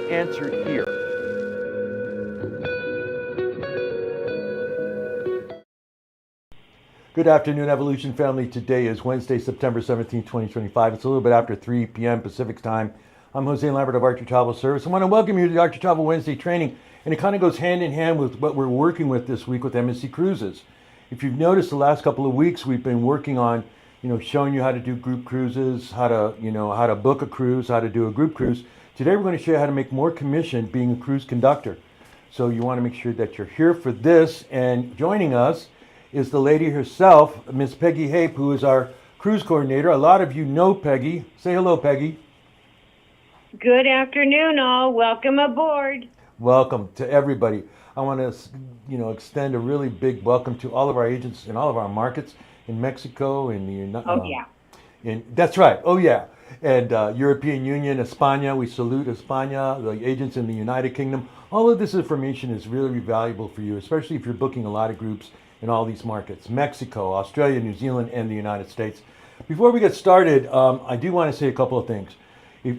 answered here. Good afternoon, Evolution family. Today is Wednesday, September 17th, 2025. It's a little bit after 3 p.m. Pacific time. I'm Jose Lambert of Archer Travel Service. I want to welcome you to the Archer Travel Wednesday training, and it kind of goes hand in hand with what we're working with this week with MSC Cruises. If you've noticed, the last couple of weeks we've been working on, showing you how to do group cruises, how to book a cruise, how to do a group cruise. Today we're going to show you how to make more commission being a cruise conductor. So you want to make sure that you're here for this, and joining us is the lady herself, Miss Peggy Hape, who is our cruise coordinator. A lot of you know Peggy. Say hello, Peggy. Good afternoon, all. Welcome aboard. Welcome to everybody. I want to, extend a really big welcome to all of our agents in all of our markets in Mexico, that's right. Oh yeah, and European Union, España. We salute España, the agents in the United Kingdom. All of this information is really valuable for you, especially if you're booking a lot of groups in all these markets: Mexico, Australia, New Zealand, and the United States. Before we get started, I do want to say a couple of things.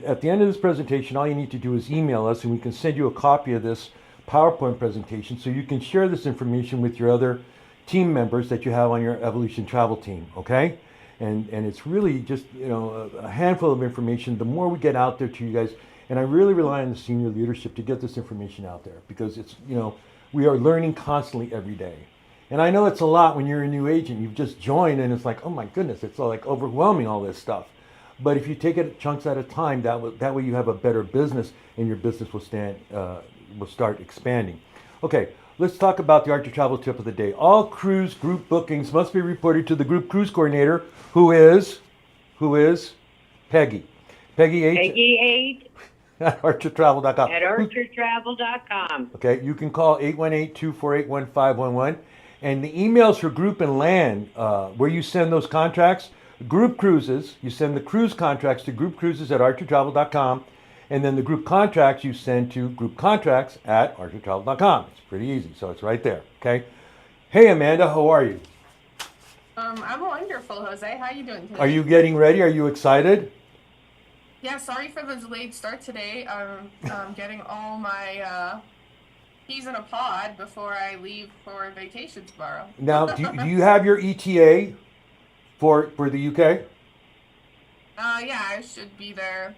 At the end of this presentation, all you need to do is email us, and we can send you a copy of this PowerPoint presentation so you can share this information with your other team members that you have on your Evolution Travel team, okay? And it's really just, a handful of information. The more we get out there to you guys, and I really rely on the senior leadership to get this information out there, because it's, we are learning constantly every day. And I know it's a lot when you're a new agent. You've just joined and it's like, oh my goodness, it's all like overwhelming, all this stuff. But if you take it chunks at a time, that way you have a better business, and your business will start expanding. Okay, let's talk about the Archer Travel tip of the day. All cruise group bookings must be reported to the group cruise coordinator, who is Peggy. Peggy H. Peggy 8 at archertravel.com. at archertravel.com. Okay, you can call 818-248-1511. And the emails for group and land, where you send those contracts, group cruises, you send the cruise contracts to groupcruises@archertravel.com, and then the group contracts you send to groupcontracts@archertravel.com. It's pretty easy, so it's right there, okay? Hey, Amanda, how are you? I'm wonderful, Jose. How are you doing today? Are you getting ready? Are you excited? Yeah, sorry for the delayed start today. I'm getting all my peas in a pod before I leave for vacation tomorrow. Now, do you have your ETA for the UK? Yeah, I should be there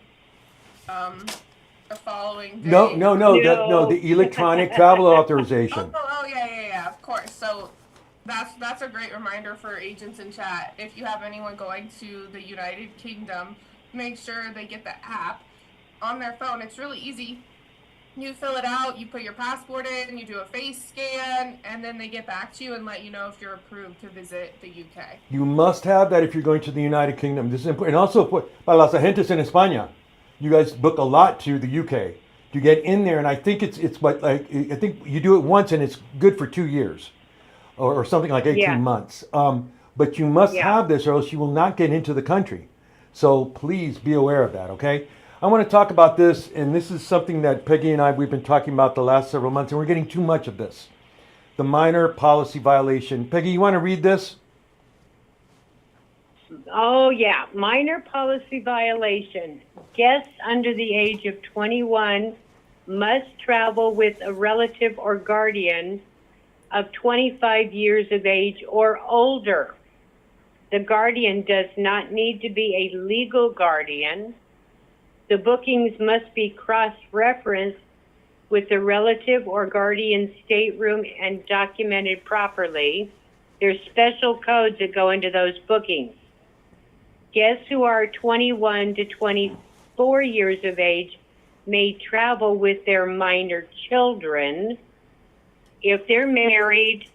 the following day. No, the electronic travel authorization. Yeah, of course. So that's a great reminder for agents in chat. If you have anyone going to the United Kingdom, make sure they get the app on their phone. It's really easy. You fill it out, you put your passport in, you do a face scan, and then they get back to you and let you know if you're approved to visit the UK. You must have that if you're going to the United Kingdom. This is important. And also, para las agentes en España, you guys book a lot to the UK. You get in there, and I think I think you do it once, and it's good for 2 years, or something like 18 months. But you must have this, or else you will not get into the country. So please be aware of that, okay? I want to talk about this, and this is something that Peggy and we've been talking about the last several months, and we're getting too much of this. The minor policy violation. Peggy, you want to read this? Oh, yeah. Minor policy violation. Guests under the age of 21 must travel with a relative or guardian of 25 years of age or older. The guardian does not need to be a legal guardian. The bookings must be cross-referenced with the relative or guardian stateroom and documented properly. There's special codes that go into those bookings. Guests who are 21 to 24 years of age may travel with their minor children. If they're married,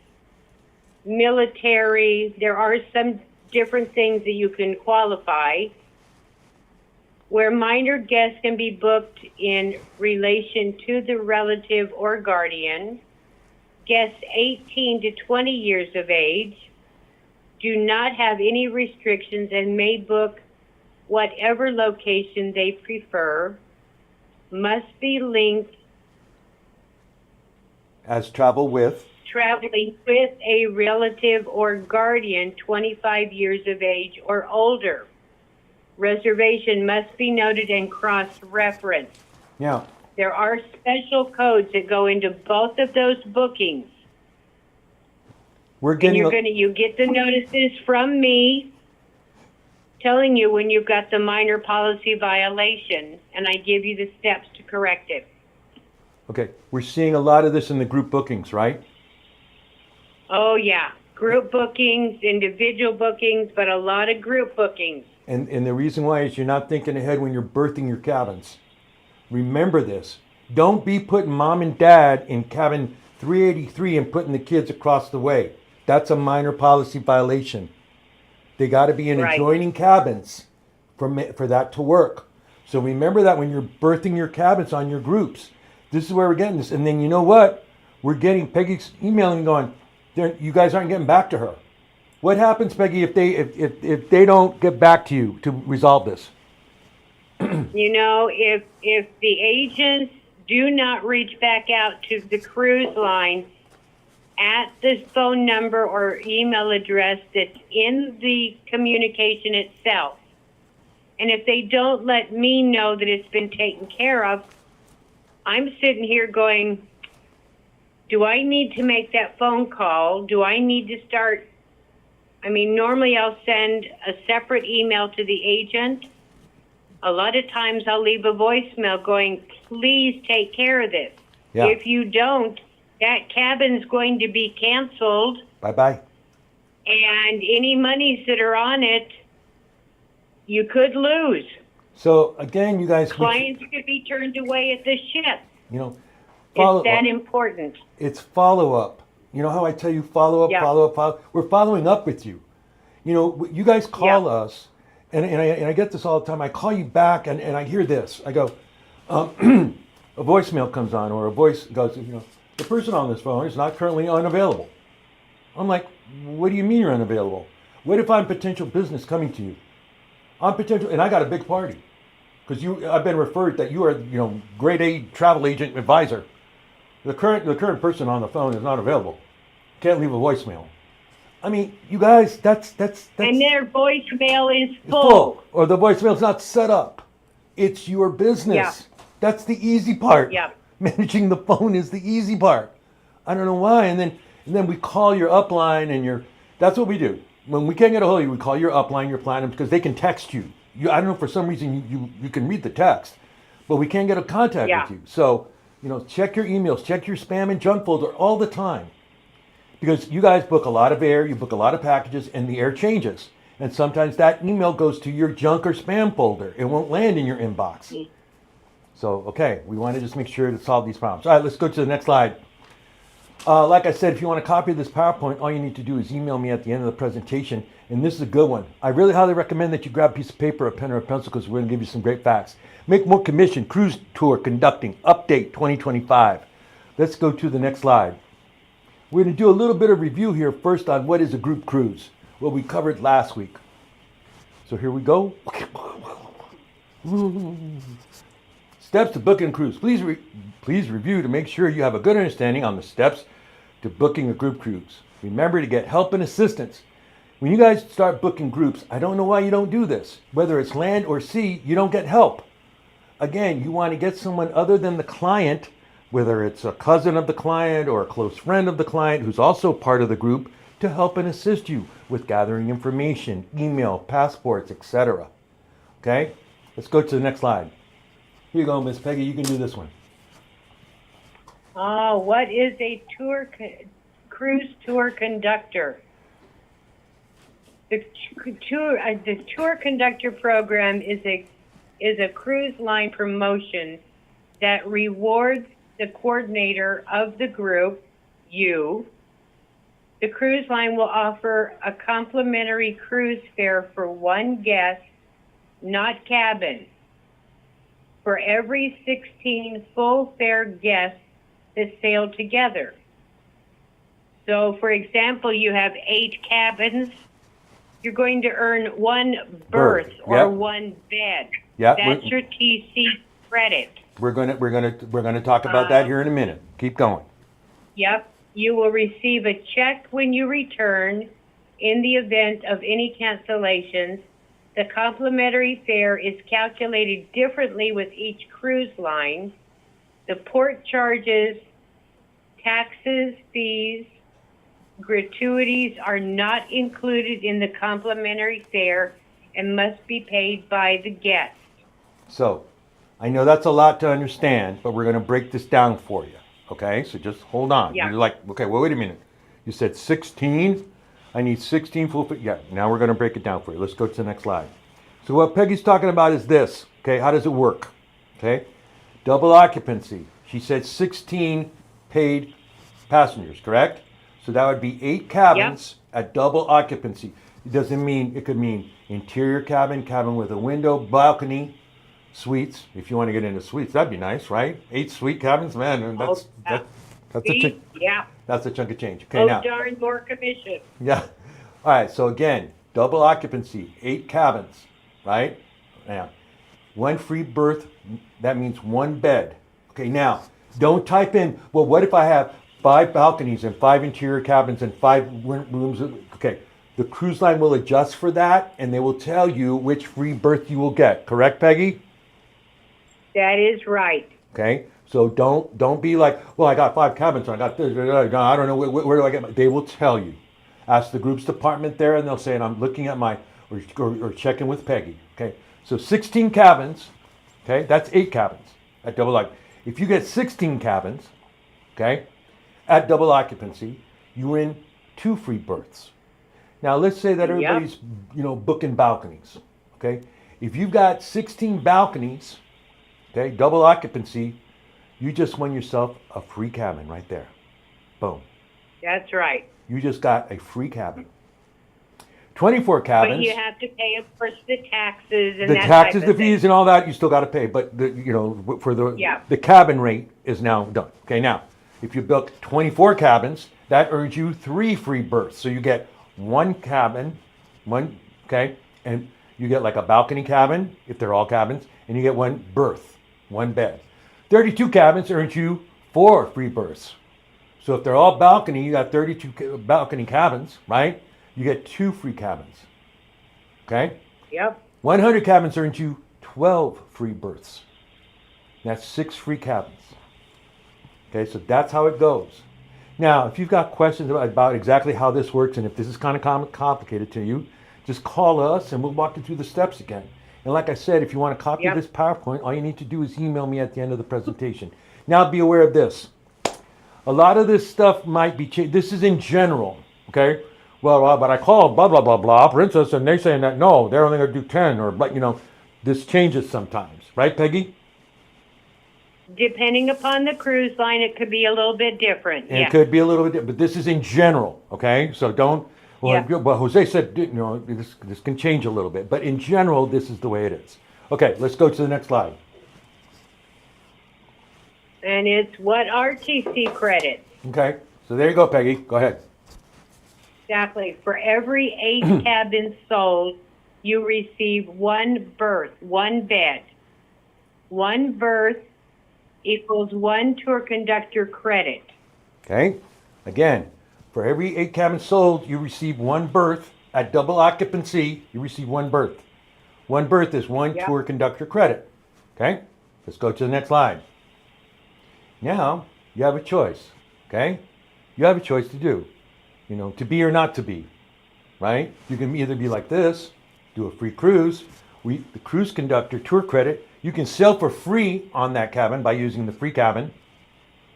military, there are some different things that you can qualify. Where minor guests can be booked in relation to the relative or guardian, guests 18 to 20 years of age do not have any restrictions and may book whatever location they prefer, must be linked as traveling with a relative or guardian 25 years of age or older. Reservation must be noted and cross-referenced. Now, There are special codes that go into both of those bookings. We're And getting you get the notices from me telling you when you've got the minor policy violation, and I give you the steps to correct it. okay. We're seeing a lot of this in the group bookings, right? Oh yeah, group bookings, individual bookings, but a lot of group bookings. And the reason why is you're not thinking ahead when you're birthing your cabins. Remember this. Don't be putting mom and dad in cabin 383 and putting the kids across the way. That's a minor policy violation. They got to be in Right. adjoining cabins for that to work. So remember that when you're birthing your cabins on your groups. This is where we're getting this. And then you know what? We're getting Peggy's emailing going, you guys aren't getting back to her. What happens, Peggy, if they don't get back to you to resolve this? You know, if the agents do not reach back out to the cruise line at the phone number or email address that's in the communication itself, and if they don't let me know that it's been taken care of, I'm sitting here going, do I need to make that phone call? Do I need to start? I mean, normally I'll send a separate email to the agent. A lot of times I'll leave a voicemail going, please take care of this. Yeah. If you don't, that cabin's going to be canceled, Bye-bye. and any monies that are on it, you could lose. So again, you guys, Clients could be turned away at the ship. you know, It's that important. It's follow up. You know how I tell you follow up, Yeah. follow up, follow. We're following up with you. You know, you guys call Yeah. us, and I get this all the time. I call you back, and I hear this. I go, a voicemail comes on, or a voice goes, you know, the person on this phone is not currently unavailable. I'm like, what do you mean you're unavailable? What if I'm potential business coming to you? I'm potential, and I got a big party, because I've been referred that you are, you know, grade A travel agent advisor. The current person on the phone is not available. Can't leave a voicemail. I mean, you guys, that's And their voicemail is it's full. or the voicemail's not set up. It's your business. Yeah. That's the easy part. Yeah. Managing the phone is the easy part. I don't know why. And then we call your upline and that's what we do. When we can't get a hold of you, we call your upline, your platinum, because they can text you. I don't know, for some reason you can read the text, but we can't get a contact Yeah. with you. So, you know, check your emails, check your spam and junk folder all the time. Because you guys book a lot of air, you book a lot of packages, and the air changes. And sometimes that email goes to your junk or spam folder. It won't land in your inbox. So, okay, we want to just make sure to solve these problems. All right, let's go to the next slide. Like I said, if you want a copy of this PowerPoint, all you need to do is email me at the end of the presentation. And this is a good one. I really highly recommend that you grab a piece of paper, a pen, or a pencil, because we're going to give you some great facts. Make more commission, cruise tour conducting, update 2025. Let's go to the next slide. We're going to do a little bit of review here first on what is a group cruise, what we covered last week. So here we go. Steps to booking a cruise. Please review to make sure you have a good understanding on the steps to booking a group cruise. Remember to get help and assistance. When you guys start booking groups, I don't know why you don't do this. Whether it's land or sea, you don't get help. Again, you want to get someone other than the client, whether it's a cousin of the client or a close friend of the client who's also part of the group, to help and assist you with gathering information, email, passports, etc. Okay? Let's go to the next slide. Here you go, Miss Peggy. You can do this one. Oh, what is a cruise tour conductor? The tour conductor program is a cruise line promotion that rewards the coordinator of the group, you. The cruise line will offer a complimentary cruise fare for one guest, not cabin, for every 16 full fare guests that sail together. So, for example, you have 8 cabins. You're going to earn 1 berth or Yep. 1 bed. Yep. That's your TC credit. We're gonna talk about that here in a minute. Keep going. Yep. You will receive a check when you return in the event of any cancellations. The complimentary fare is calculated differently with each cruise line. The port charges, taxes, fees, gratuities are not included in the complimentary fare and must be paid by the guest. So, I know that's a lot to understand, but we're going to break this down for you. Okay? So just hold on. Yeah. You're like, okay, well, wait a minute. You said 16? I need 16 full feet. Yeah, now we're going to break it down for you. Let's go to the next slide. So what Peggy's talking about is this. Okay, how does it work? Okay? Double occupancy. She said 16 paid passengers, correct? So that would be 8 cabins at double occupancy. It doesn't mean, it could mean interior cabin, cabin with a window, balcony, suites. If you want to get into suites, that'd be nice, right? 8 suite cabins, man, and that's that's a chunk of change. Okay, now. Darn, more commission. Yeah. All right. So again, double occupancy, 8 cabins, right? Now, 1 free berth. That means 1 bed. Okay. Now, don't type in. Well, what if I have 5 balconies and 5 interior cabins and 5 rooms? Okay. The cruise line will adjust for that, and they will tell you which free berth you will get. Correct, Peggy? That is right. Okay. So don't be like, well, I got 5 cabins, so I got this. I don't know where do I get my. They will tell you. Ask the groups department there, and they'll say, and I'm looking at my or checking with Peggy. Okay. So 16 cabins. Okay, that's 8 cabins at double occupancy. If you get 16 cabins, okay, at double occupancy, you're in 2 free berths. Now let's say that everybody's booking balconies. Okay, if you've got 16 balconies, okay, double occupancy, you just won yourself a free cabin right there. Boom. That's right. You just got a free cabin. 24 cabins. But you have to pay, of course, the taxes and the that taxes, type the of fees, thing. and all that you still got to pay. But for the cabin rate is now done. Okay, now if you book 24 cabins, that earns you 3 free berths. So you get 1 cabin, and you get like a balcony cabin if they're all cabins, and you get 1 berth, 1 bed. 32 cabins earns you 4 free berths. So if they're all balcony, you got 32 balcony cabins, right? You get 2 free cabins. Okay? Yep. 100 cabins earns you 12 free berths. That's 6 free cabins. Okay, so that's how it goes. Now, if you've got questions about exactly how this works, and if this is kind of complicated to you, just call us and we'll walk you through the steps again. And like I said, if you want a copy of this PowerPoint, all you need to do is email me at the end of the presentation. Now, be aware of this. A lot of this stuff might be changed. This is in general, okay? Well, but I called blah, blah, blah, blah, Princess, and they're saying that, no, they're only going to do 10, or, but, this changes sometimes. Right, Peggy? Depending upon the cruise line, it could be a little bit different. And it could be a little bit different, but this is in general, okay? So don't, well, Jose said, this can change a little bit, but in general, this is the way it is. Okay, let's go to the next slide. And it's what RTC credits. Okay, so there you go, Peggy. Go ahead. Exactly. For every 8 cabins sold, you receive 1 berth, 1 bed. 1 berth equals 1 tour conductor credit. Okay, again, for every 8 cabins sold, you receive 1 berth. At double occupancy, you receive 1 berth. 1 berth is 1 tour conductor credit. Okay, let's go to the next slide. Now, you have a choice, okay? You have a choice to do, to be or not to be, right? You can either be like this, do a free cruise. The cruise conductor tour credit, you can sail for free on that cabin by using the free cabin.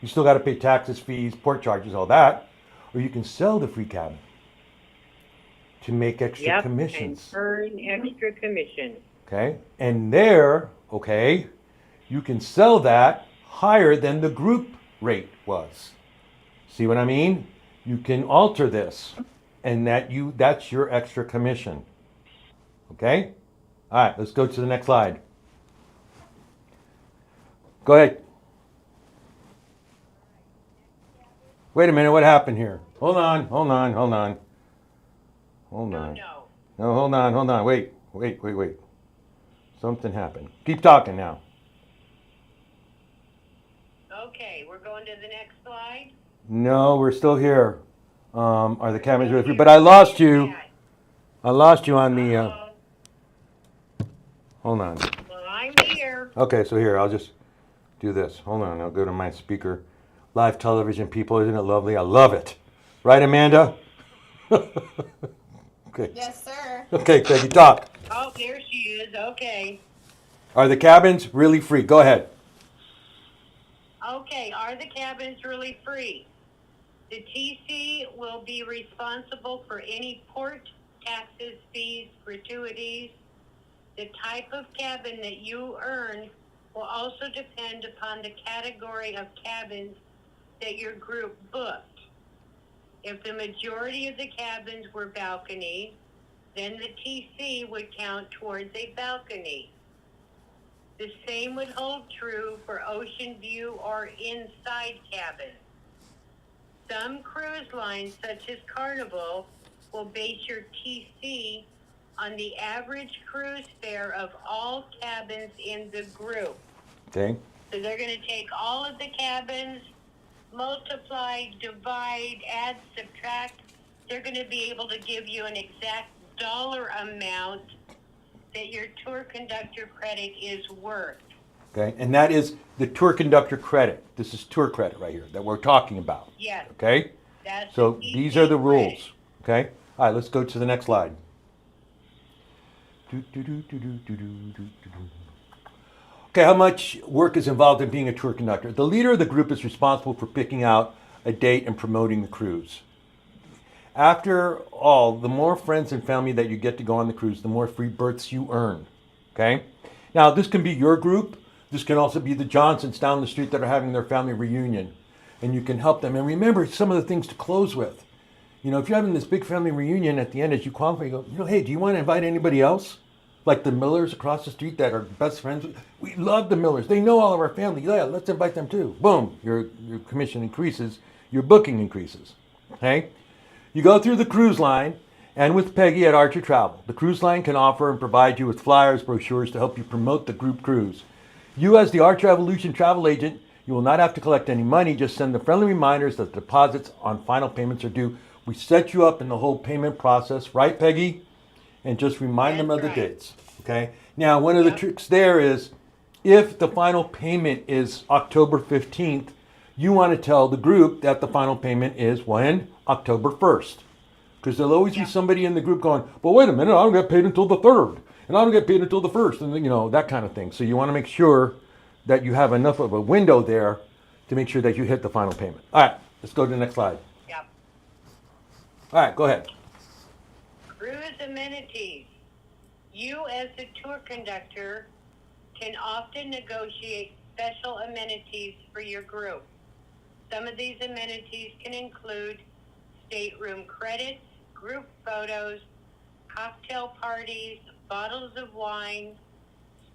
You still got to pay taxes, fees, port charges, all that. Or you can sell the free cabin to make extra commissions. And earn extra commission. Okay, and there, you can sell that higher than the group rate was. See what I mean? You can alter this, and that's your extra commission. Okay? All right, let's go to the next slide. Go ahead. Wait a minute, what happened here? Hold on. No. No, hold on. Wait. Something happened. Keep talking now. Okay, we're going to the next slide. No, we're still here. Are the cameras ready? But I lost you. I lost you on the. Hold on. Well, I'm here. Okay, so here I'll just do this. Hold on, I'll go to my speaker. Live television people, isn't it lovely? I love it. Right, Amanda? Okay. Yes, sir. Okay, Peggy, talk. Oh, there she is. Okay. Are the cabins really free? Go ahead. Okay, are the cabins really free? The TC will be responsible for any port, taxes, fees, gratuities. The type of cabin that you earn will also depend upon the category of cabins that your group booked. If the majority of the cabins were balcony, then the TC would count towards a balcony. The same would hold true for ocean view or inside cabins. Some cruise lines, such as Carnival, will base your TC on the average cruise fare of all cabins in the group. Okay. So they're going to take all of the cabins, multiply, divide, add, subtract. They're going to be able to give you an exact dollar amount that your tour conductor credit is worth. Okay, and that is the tour conductor credit. This is tour credit right here that we're talking about. Yes. Okay? That's So the these are the TC rules. Okay? All right, let's go to the next slide. Okay, how much work is involved in being a tour conductor? The leader of the group is responsible for picking out a date and promoting the cruise. After all, the more friends and family that you get to go on the cruise, the more free berths you earn. Okay? Now, this can be your group. This can also be the Johnsons down the street that are having their family reunion. And you can help them. And remember some of the things to close with. You know, if you're having this big family reunion at the end, as you qualify, you go, hey, do you want to invite anybody else? Like the Millers across the street that are best friends. We love the Millers. They know all of our family. Yeah, let's invite them too. Boom, your commission increases, your booking increases. Okay? You go through the cruise line and with Peggy at Archer Travel. The cruise line can offer and provide you with flyers, brochures to help you promote the group cruise. You as the Archer Evolution travel agent, you will not have to collect any money. Just send the friendly reminders that the deposits on final payments are due. We set you up in the whole payment process, right, Peggy? And just remind them of the dates. Okay? Now, one of the tricks there is if the final payment is October 15th, you want to tell the group that the final payment is when? October 1st. Because there'll always be somebody in the group going, but wait a minute, I don't get paid until the 3rd. And I don't get paid until the 1st. And, you know, that kind of thing. So you want to make sure that you have enough of a window there to make sure that you hit the final payment. All right, let's go to the next slide. Yep. All right, go ahead. Cruise amenities. You as the tour conductor can often negotiate special amenities for your group. Some of these amenities can include stateroom credits, group photos, cocktail parties, bottles of wine,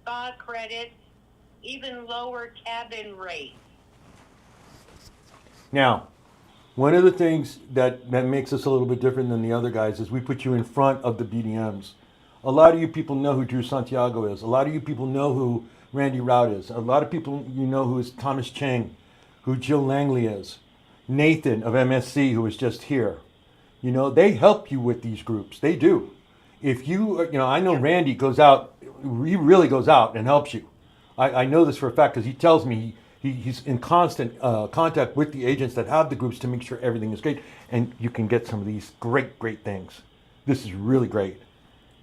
spa credits, even lower cabin rates. Now, one of the things that makes us a little bit different than the other guys is we put you in front of the BDMs. A lot of you people know who Drew Santiago is. A lot of you people know who Randy Rout is. A lot of people you know who is Thomas Chang, who Jill Langley is. Nathan of MSC, who is just here. You know, they help you with these groups. They do. If you know, I know Randy goes out, he really goes out and helps you. I know this for a fact because he tells me he's in constant contact with the agents that have the groups to make sure everything is great. And you can get some of these great things. This is really great.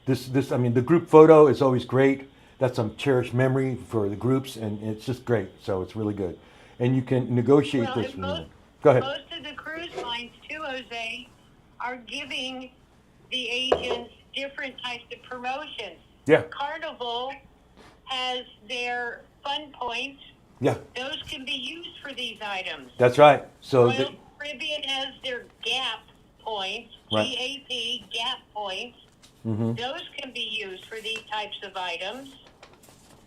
I mean, the group photo is always great. That's some cherished memory for the groups, and it's just great. So it's really good. And you can negotiate this. Go ahead. Most of the cruise lines, too, Jose, are giving the agents different types of promotions. Yeah. Carnival has their fun points. Yeah. Those can be used for these items. That's right. So Royal Caribbean has their GAP points, Right. GAP, GAP points. Mm-hmm. Those can be used for these types of items.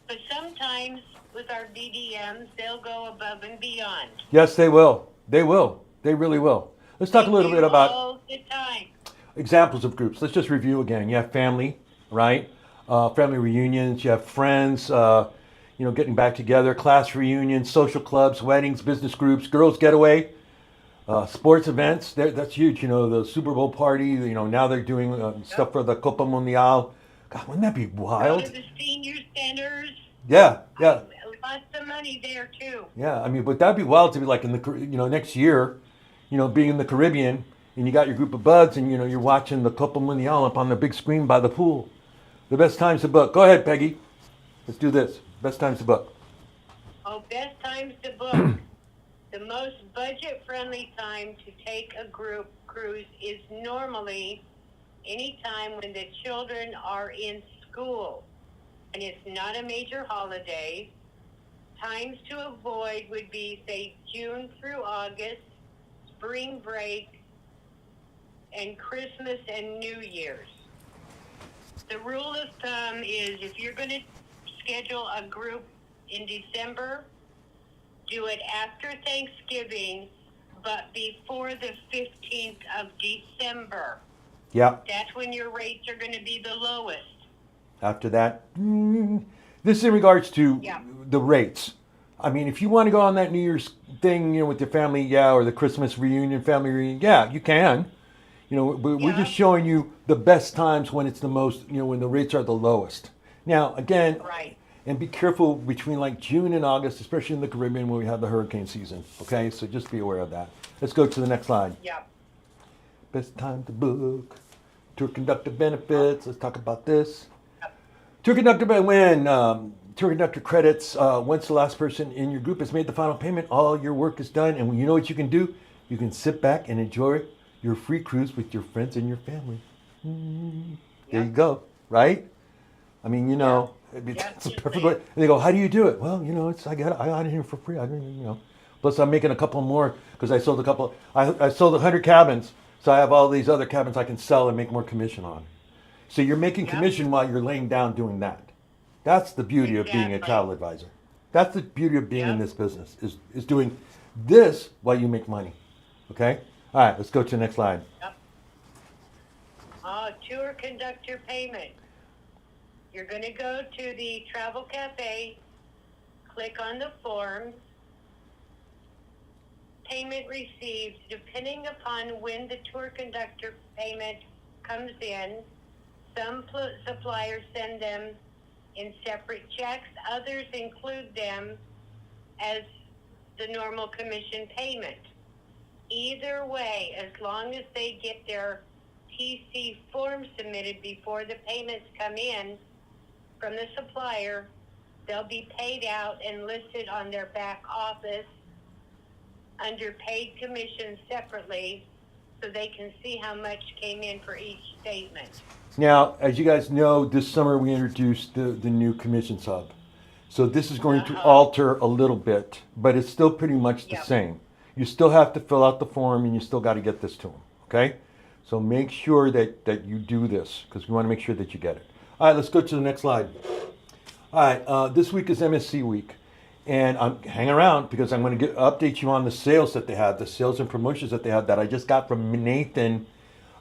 But sometimes with our BDMs, they'll go above and beyond. Yes, they will. They will. They really will. Let's talk a little bit about all the time. examples of groups. Let's just review again. You have family, right? Family reunions. You have friends, you know, getting back together, class reunions, social clubs, weddings, business groups, girls getaway, sports events. That's huge. You know, the Super Bowl party. You know, now they're doing stuff for the Copa Mundial. God, wouldn't that be wild? Go to the senior centers. Yeah, yeah. lots of money there too. Yeah, I mean, but that'd be wild to be like in the, next year, being in the Caribbean and you got your group of buds and, you're watching the Copa Mundial up on the big screen by the pool. The best times to book. Go ahead, Peggy. Let's do this. Best times to book. Oh, best times to book. The most budget-friendly time to take a group cruise is normally any time when the children are in school and it's not a major holiday. Times to avoid would be, say, June through August, spring break, and Christmas and New Year's. The rule of thumb is if you're going to schedule a group in December, do it after Thanksgiving, but before the 15th of December. Yeah. That's when your rates are going to be the lowest. After that, this is in regards to Yeah. the rates. I mean, if you want to go on that New Year's thing, with your family, yeah, or the Christmas reunion, family reunion, yeah, you can. We're Yeah. just showing you the best times when it's the most, when the rates are the lowest. Now, again, Right. and be careful between like June and August, especially in the Caribbean when we have the hurricane season. Okay, so just be aware of that. Let's go to the next slide. Yeah. Best time to book. Tour conductor benefits. Let's talk about this. Tour conductor tour conductor credits. Once the last person in your group has made the final payment, all your work is done. And you know what you can do? You can sit back and enjoy your free cruise with your friends and your family. There you go. Right? I mean, it's a perfect way. And they go, how do you do it? Well, I got it here for free. I didn't. Plus, I'm making a couple more because I sold a couple. I sold 100 cabins, so I have all these other cabins I can sell and make more commission on. So you're making commission while you're laying down doing that. That's the beauty of being a Exactly. travel advisor. That's the beauty of being in Yep. this business is doing this while you make money. Okay. All right. Let's go to the next slide. Tour conductor payment. You're going to go to the Travel Cafe, click on the forms, payment received, depending upon when the tour conductor payment comes in. Some suppliers send them in separate checks, others include them as the normal commission payment. Either way, as long as they get their TC form submitted before the payments come in from the supplier, they'll be paid out and listed on their back office under paid commissions separately so they can see how much came in for each statement. Now, as you guys know, this summer we introduced the new commissions hub. So this is going to alter a little bit, but it's still pretty much the Yep. same. You still have to fill out the form and you still got to get this to them, okay? So make sure that you do this because we want to make sure that you get it. All right, let's go to the next slide. All right, this week is MSC week. And hang around because I'm going to update you on the sales that they had, the sales and promotions that they had that I just got from Nathan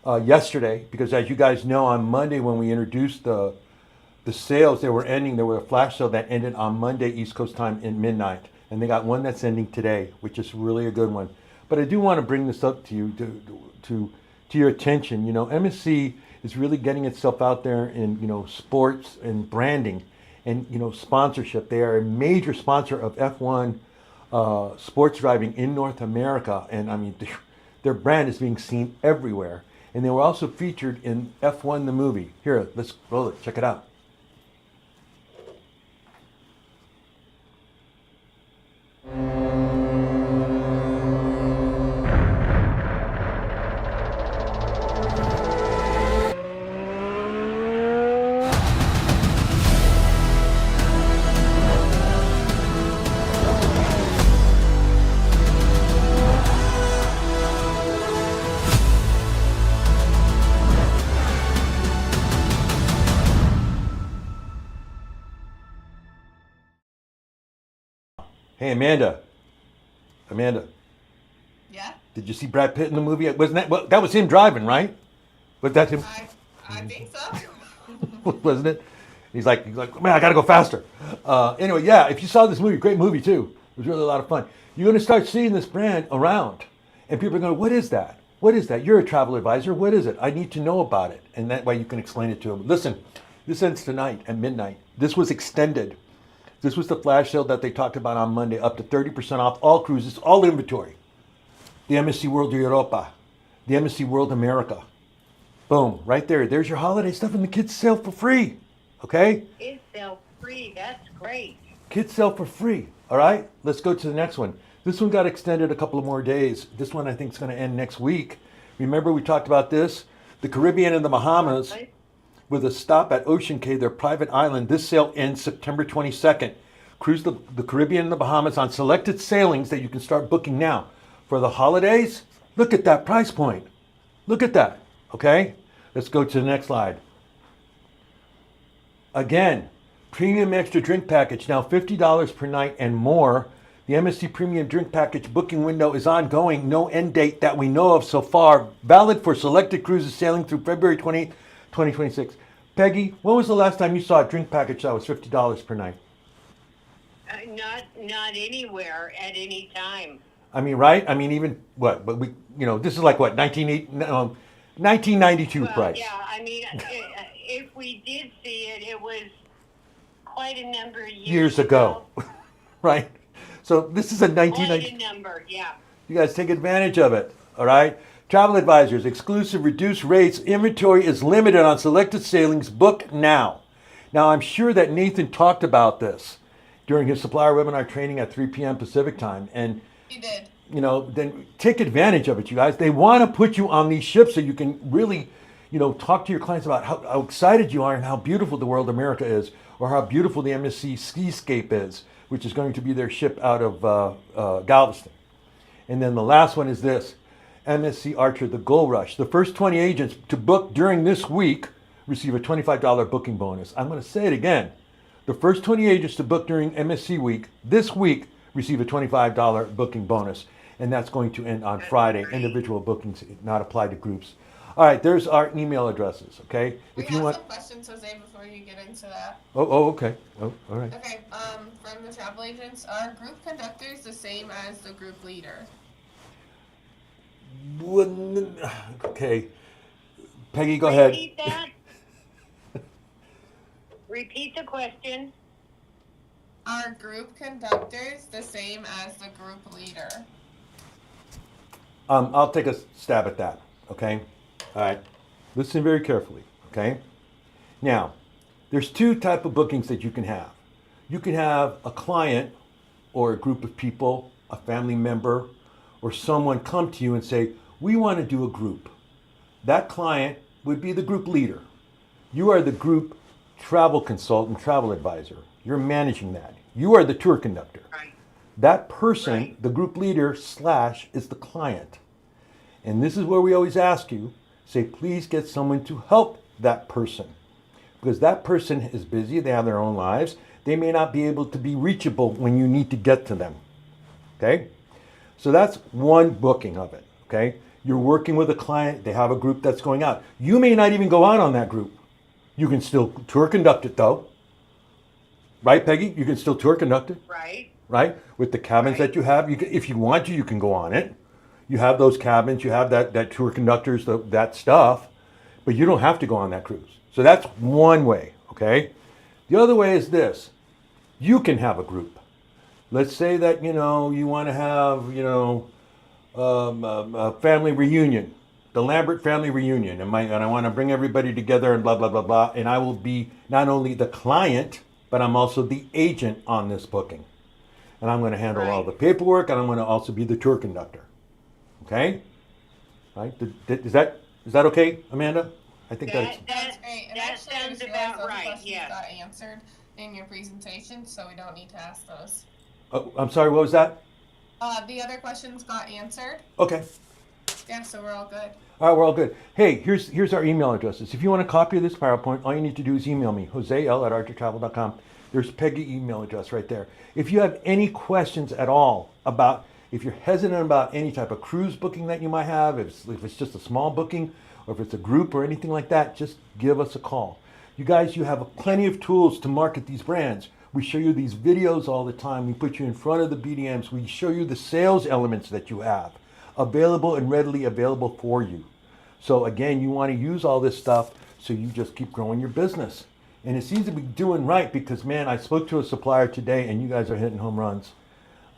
yesterday. Because as you guys know, on Monday when we introduced the sales, they were ending. There was a flash sale that ended on Monday East Coast time at midnight, and they got one that's ending today, which is really a good one. But I do want to bring this up to you to your attention. MSC is really getting itself out there in sports and branding. And sponsorship. They are a major sponsor of F1 sports driving in North America, and I mean their brand is being seen everywhere. And they were also featured in F1 the movie. Here, let's roll it. Check it out. Hey, Amanda. Yeah, Did you see Brad Pitt in the movie? Wasn't that? Well, that was him driving, right? Was that him? I think so. Wasn't it? He's like, man, I gotta go faster. Anyway, yeah, if you saw this movie, great movie too. It was really a lot of fun. You're gonna start seeing this brand around, and people are going, what is that? What is that? You're a travel advisor. What is it? I need to know about it, and that way you can explain it to them. Listen, this ends tonight at midnight. This was extended This was the flash sale that they talked about on Monday, up to 30% off all cruises, all inventory. The MSC World Europa, the MSC World America. Boom, right there. There's your holiday stuff, and the kids sell for free. Okay? Kids sell free. That's great. Kids sell for free. All right? Let's go to the next one. This one got extended a couple of more days. This one I think is going to end next week. Remember we talked about this? The Caribbean and the Bahamas with a stop at Ocean Cay, their private island. This sale ends September 22nd. Cruise the Caribbean and the Bahamas on selected sailings that you can start booking now. For the holidays, look at that price point. Look at that. Okay? Let's go to the next slide. Again, premium extra drink package, now $50 per night and more. The MSC Premium Drink Package booking window is ongoing. No end date that we know of so far. Valid for selected cruises sailing through February 28th, 2026. Peggy, when was the last time you saw a drink package that was $50 per night? Not anywhere at any time. I mean, right? I mean, even what? But we, this is like what, 1992 Well, price. yeah, I mean, if we did see it, it was quite a number of Years ago, right? So this is a Quite 1990. a number, yeah. You guys take advantage of it, all right? Travel advisors, exclusive reduced rates. Inventory is limited on selected sailings. Book now. Now, I'm sure that Nathan talked about this during his supplier webinar training at 3 p.m. Pacific time. And, He did. then take advantage of it, you guys. They want to put you on these ships so you can really, talk to your clients about how excited you are and how beautiful the world America is, or how beautiful the MSC Seascape is, which is going to be their ship out of Galveston. And then the last one is this, MSC Archer, the Gold Rush. The first 20 agents to book during this week receive a $25 booking bonus. I'm going to say it again. The first 20 agents to book during MSC week, this week, receive a $25 booking bonus. And that's going to end on Friday. Individual bookings not apply to groups. All right, there's our email addresses, okay? We If you have want. some questions, Jose, before you get into that. Oh, okay. Oh, all right. Okay, from the travel agents, are group conductors the same as the group leader? Okay. Peggy, go ahead. Repeat that. Repeat the question. Are group conductors the same as the group leader? I'll take a stab at that, okay? All right. Listen very carefully, okay? Now, there's two type of bookings that you can have. You can have a client or a group of people, a family member, or someone come to you and say, we want to do a group. That client would be the group leader. You are the group travel consultant, travel advisor. You're managing that. You are the tour conductor. Right. That person, Right. the group leader / is the client. And this is where we always ask you, say, please get someone to help that person. Because that person is busy, they have their own lives. They may not be able to be reachable when you need to get to them. Okay? So that's one booking of it. Okay? You're working with a client, they have a group that's going out. You may not even go out on that group. You can still tour conduct it though. Right, Peggy? You can still tour conduct it. Right. Right? With the cabins Right. that you have, if you want to, you can go on it. You have those cabins, you have that tour conductors, that stuff, but you don't have to go on that cruise. So that's one way, okay? The other way is this. You can have a group. Let's say that, you want to have, a family reunion, the Lambert family reunion, and I want to bring everybody together and blah, blah, blah, blah, and I will be not only the client, but I'm also the agent on this booking. And I'm going to handle all Right. the paperwork, and I'm going to also be the tour conductor. Okay? Right? Is that okay, Amanda? I think that's... That's great. And That actually, I sounds just realized about those right, questions yeah. got answered in your presentation, so we don't need to ask those. Oh, I'm sorry, what was that? The other questions got answered. Okay. Yeah, so we're all good. All right, we're all good. Hey, here's our email addresses. If you want a copy of this PowerPoint, all you need to do is email me, josel@archertravel.com. There's Peggy email address right there. If you have any questions at all about, if you're hesitant about any type of cruise booking that you might have, if it's just a small booking, or if it's a group or anything like that, just give us a call. You guys, you have plenty of tools to market these brands. We show you these videos all the time. We put you in front of the BDMs. We show you the sales elements that you have available and readily available for you. So again, you want to use all this stuff so you just keep growing your business. and it seems to be doing right because, man, I spoke to a supplier today, and you guys are hitting home runs.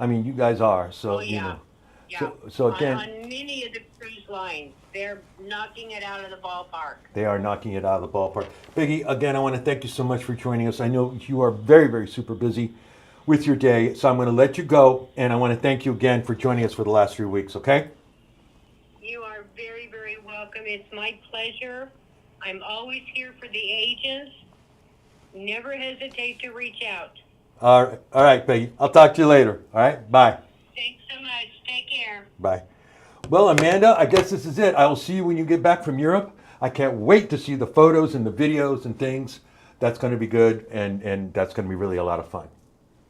I mean, you guys are. So Oh, yeah. you know. Yeah. So again, on many of the cruise lines, they're knocking it out of the ballpark. they are knocking it out of the ballpark. Biggie, again, I want to thank you so much for joining us. I know you are very, very super busy with your day, so I'm going to let you go, and I want to thank you again for joining us for the last 3 weeks. Okay? You are very, very welcome. It's my pleasure. I'm always here for the agents. Never hesitate to reach out. All right, Biggie. I'll talk to you later. All right? Bye. Thanks so much. Take care. Bye. Well, Amanda, I guess this is it. I will see you when you get back from Europe. I can't wait to see the photos and the videos and things. That's going to be good, and that's going to be really a lot of fun.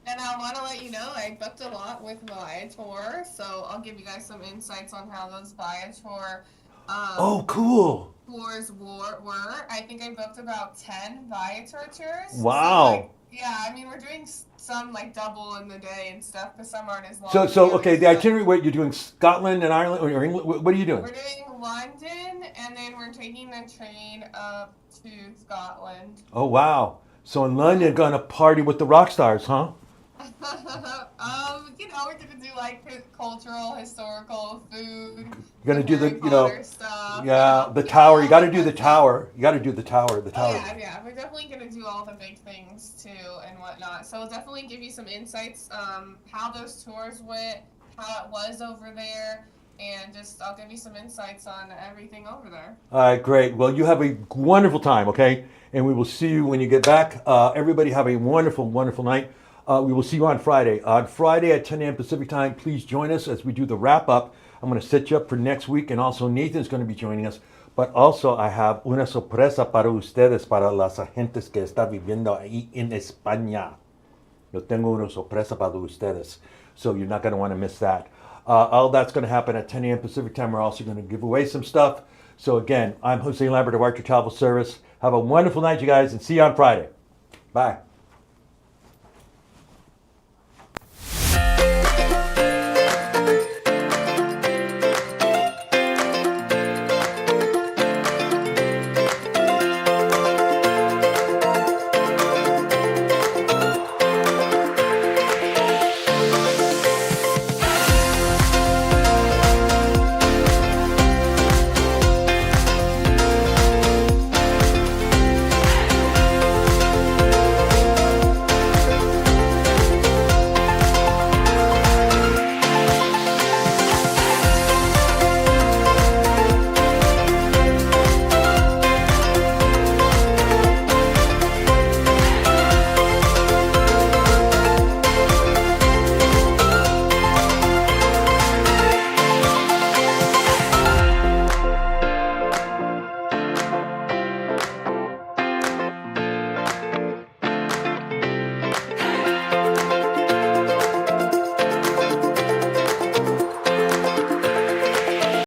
And I want to let you know I booked a lot with Viator, so I'll give you guys some insights on how those Viator Oh, cool. tours were. I think I booked about 10 Viator tours. Wow. So, like, yeah, I mean, we're doing some like double in the day and stuff, but some aren't as long. So as okay, the others. itinerary, what, you're doing Scotland and Ireland or England? What are you doing? We're doing London, and then we're taking the train up to Scotland. Oh, wow. So in London, you're going to party with the rock stars, huh? We're gonna do like cultural, historical food. You're going to do the, Harry you know, Potter stuff. yeah, the tower. You got to do the tower. You got to do the tower. The Oh, tower. yeah. We're definitely gonna do all the big things too and whatnot. So we'll definitely give you some insights, how those tours went, how it was over there, and just I'll give you some insights on everything over there. All right, great. Well, you have a wonderful time, okay? And we will see you when you get back. Everybody have a wonderful, wonderful night. We will see you on Friday. On Friday at 10 a.m. Pacific time, please join us as we do the wrap up. I'm going to set you up for next week, and also Nathan's going to be joining us. But also I have una sorpresa para ustedes, para las agentes que están viviendo ahí en España. Yo tengo una sorpresa para ustedes. So you're not going to want to miss that. All that's going to happen at 10 a.m. Pacific time. We're also going to give away some stuff. So again, I'm Jose Lambert of Archer Travel Service. Have a wonderful night, you guys, and see you on Friday. Bye.